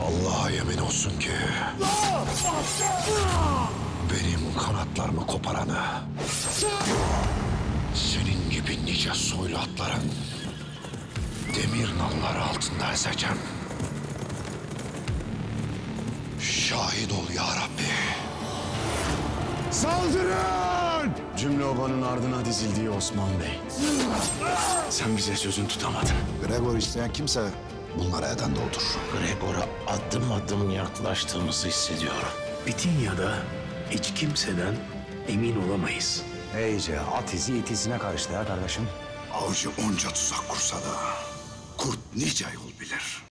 Allah'a yemin olsun ki benim kanatlarımı koparanı senin gibi nice soylu atların demir nalları altında ezeceğim. Şahit ol ya Rabbi. Saldırın! Cümle obanın ardına dizildiği Osman Bey. Sen bize sözün tutamadın. Gregor isteyen kimse bunlara eden de odur. Gregor'a adım adım yaklaştığımızı hissediyorum. Bitinya'da hiç kimseden emin olamayız. İyice at izi it izine karıştı ya kardeşim. Avcı onca tuzak kursa da kurt nice yol bilir.